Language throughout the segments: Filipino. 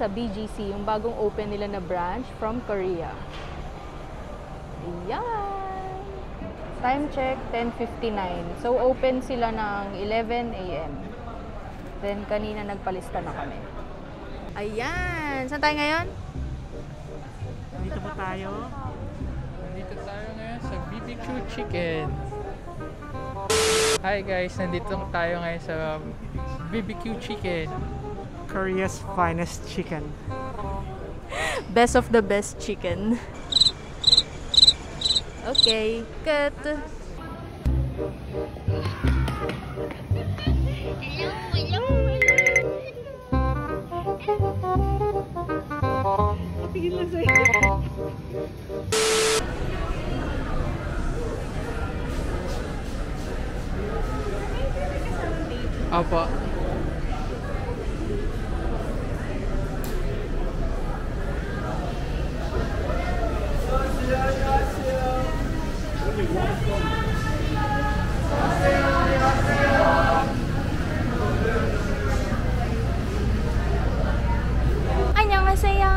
sa BGC, yung bagong open nila na branch from Korea. Ayan! Time check, 10:59. So, open sila ng 11 AM. Then, kanina nagpalista na kami. Ayan! Saan tayo ngayon? Dito po tayo. Dito tayo ngayon sa BBQ Chicken. Hi guys, nandito tayo ngayon sa BBQ Chicken. Korea's finest chicken. Best of the best chicken. Okay, cut. Tigil lang sa'yo. Opo. Annyeonghaseyo.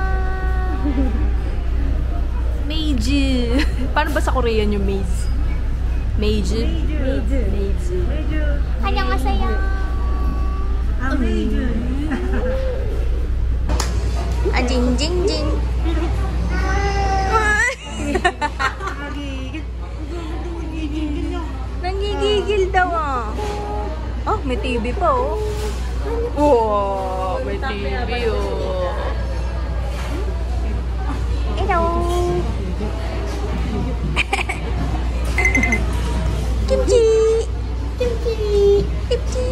Meiji. Paano ba sa Korean yung maze? Meiji. Meiji. Annyeonghaseyo. Meiji. Jing jing jing. Nangigigil daw ah. Oh, may TV pa oh. Wow, may TV oh. Hello. Kimchi. Kimchi. Kimchi.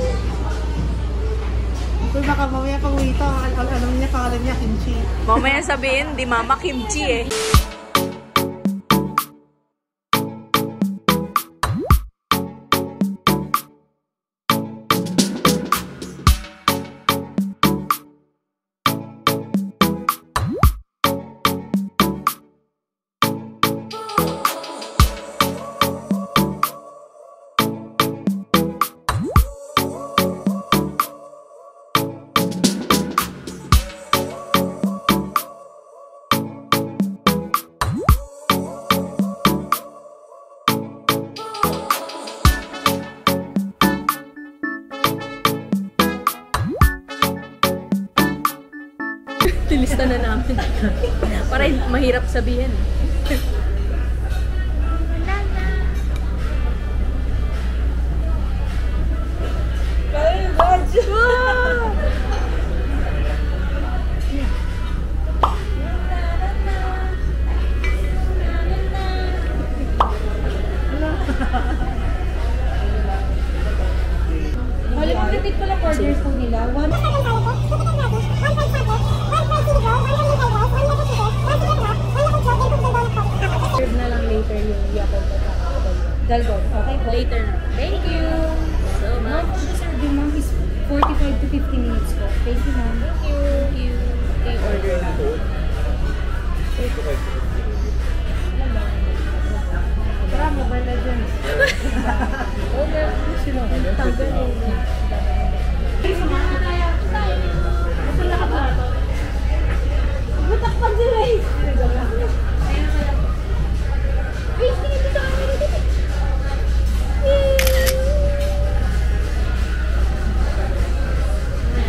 Kung baka mamaya pag uwi ito, alam niya, pangalan niya Kimchi. Mamaya sabihin, di mama Kimchi eh. Tilista na namin. Para mahirap sabihin. Halimutin ko lang orders po nila. Serve na lang later yung Yakult at Dalgona. Okay po. later. Thank you so Ma'am, much. the serving ma'am is 45 to 50 minutes po. Thank you ma'am. Thank you. Okay, order na. Tara, Mobile Legends. Order. Tagal eh. Butakpan sila eh. Wait, tingin dito kami dito.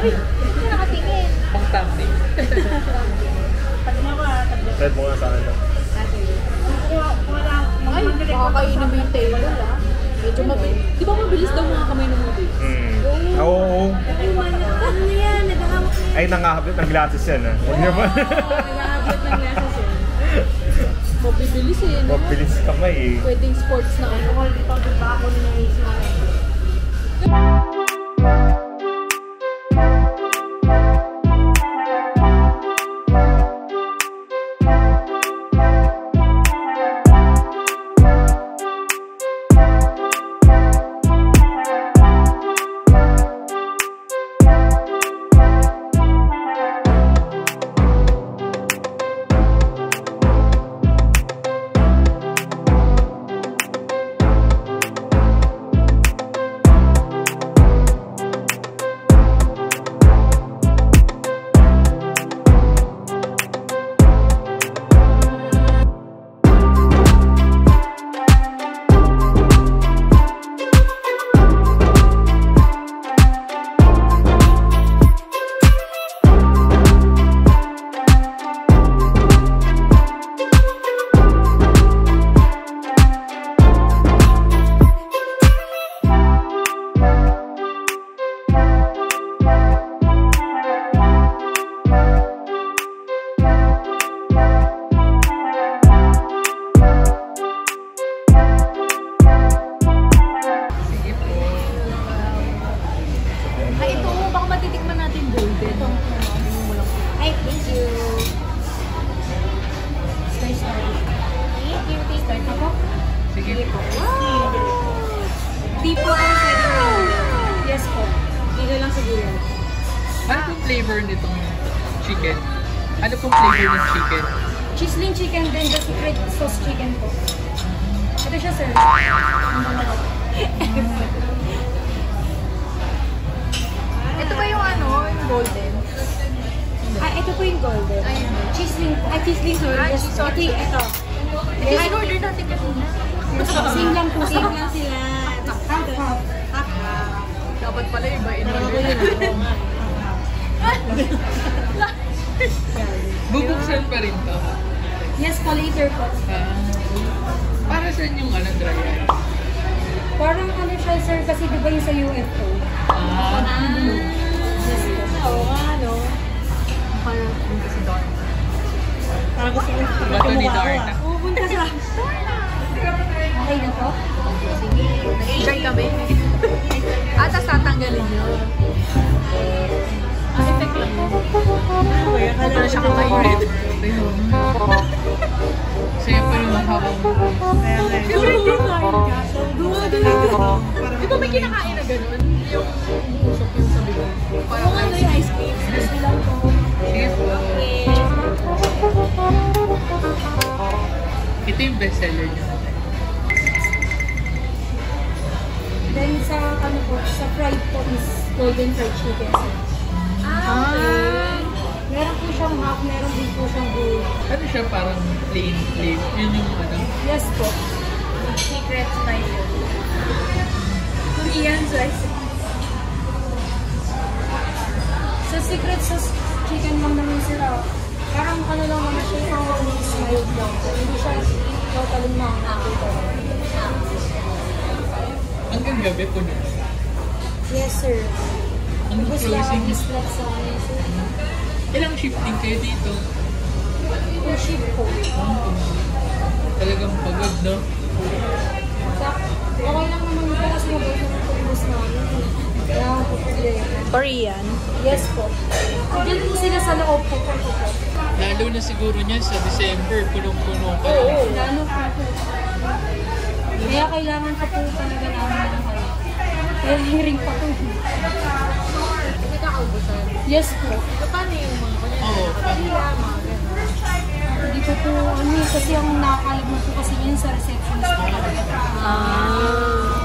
Uy, hindi nakatingin. Pang taxi. Red mo nga sa akin lang. Ay, makakainin mo yung table ah. Medyo mabilis. Di ba mabilis daw mga kamay ng movie? Oo. Ano yan? Naghahamok na yan. Ay, nangahabit ng glasses yan ah. Huwag niyo ba? Naghahamok ng glasses eh. Mabibilis eh. No? Mabilis kamay eh. Pwedeng sports na ano. Pag ba ako na Thank you. Thank you. Start na po? Sige. Sige po. Wow! Di po ang pwede mo. Yes po. Dito lang siguro. Ano pong flavor nitong chicken? Ano pong flavor ng chicken? Chisling chicken din, the secret sauce chicken po. Ito siya, sir. Ito ba yung ano, yung golden? Ito po yung golden. Chisling, sir. Yes, ito. Ito yung order natin kanina. Same lang po. Same lang sila. Half. Dapat pala iba in-order. Bubuksan pa rin to. Yes po, later po. Para saan yung dry ice? Parang ano siya, sir, kasi di ba yung sa UFO? Yes po. Oo nga, no? Parang kasi doon. Parang gusto ko Bato ni Darna. pupunta sa... Okay na po? Sige, nag-enjoy kami. Tapos tatanggalin nyo. Effect lang. Ito na siya kakainit. Sa'yo pa yung habang Di ba may kinakain na gano'n? Yung usok yung sabi ko. Parang Ano yung ice cream? Gusto lang po. Sige po. Ito yung bestseller niya. Then sa ano po, sa fried po is golden fried chicken. okay. Meron po siyang half, meron din po siyang whole. Ano siya parang plain. Yun yung Yes po. Secret style. Korean rice. Sa secret sauce chicken lang naman sila. Parang ano lang naman siya, yung mild lang. Hindi siya totally makakakita. hanggang gabi po na. Yes, sir. Ang Tapos lang closing. slot sa amin, sir. Ilang shifting kayo dito? Yung ship po. Talagang pagod, no? Okay lang naman po kasi mabait naman po yung boss namin. Kaya ako po problema. Korean. Yes po. Diyan po sila sa loob po. Lalo na siguro niya sa December, punong-puno pa. Oo, lalo po. Kaya kailangan pa po talaga namin ng kayo. Kaya hearing pa po. Nagkakaubusan. Yes po. So, paano yung mga kanya? Oo. Kapila, mga gano'n. Hindi ko po, kasi ang nakakalag mo po kasi yun sa receptionist po. Wala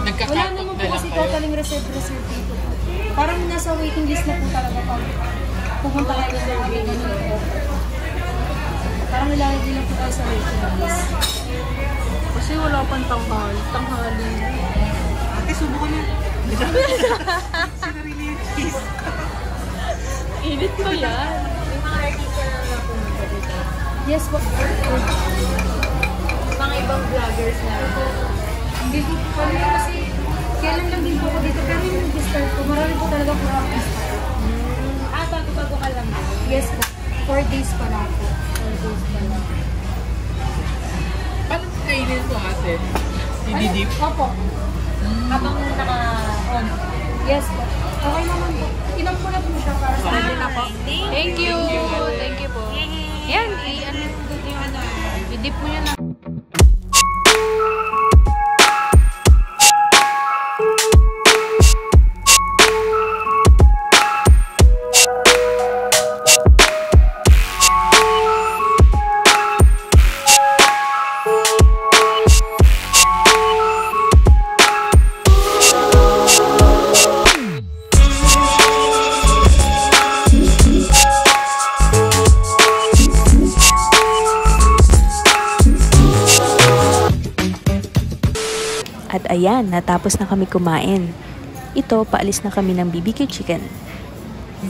Nagkakatok naman na po lang kasi kayo. totaling reserve dito po. Parang nasa waiting list na po talaga pag pupunta kayo sa waiting list. Parang nilalagay lang po tayo sa waiting list. Kasi wala pang tanghali. Ate, subukan na. Init pa yan. May mga artista na napunta dito. Yes po. Mga ibang vloggers na. Hindi po kami kasi kailan lang din po ako dito. Pero yung nag-start po, marami po talaga po ako start. Bago ka lang. Yes po. 4 days pa lang po. 4 days pa lang. Paano kainin mo, ate? Dididip? Opo. Habang naka-on. Yes po. Okay naman po. Inom ko na po siya para sa Pwede na po. Thank you. Thank you po. Yan, i-dip mo yan na. At ayan, natapos na kami kumain. Ito, paalis na kami ng BBQ Chicken.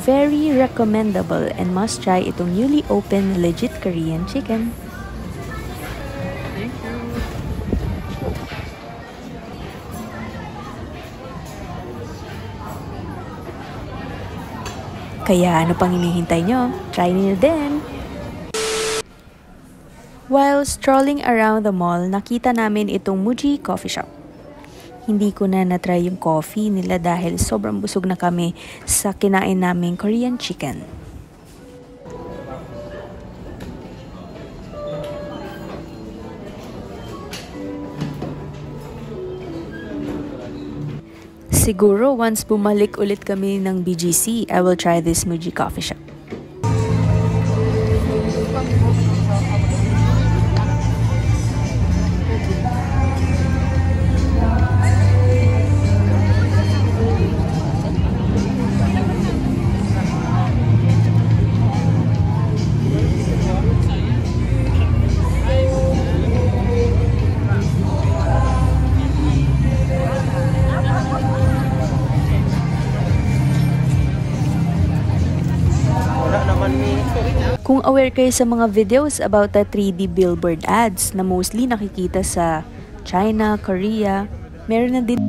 Very recommendable and must try itong newly open legit Korean chicken. Thank you. Kaya ano pang hinihintay nyo? Try niyo din! While strolling around the mall, nakita namin itong Muji Coffee Shop. Hindi ko na natry yung coffee nila dahil sobrang busog na kami sa kinain naming Korean chicken. Siguro once bumalik ulit kami ng BGC, I will try this Muji coffee shop. Kung aware kayo sa mga videos about the 3D billboard ads na mostly nakikita sa China, Korea, meron na din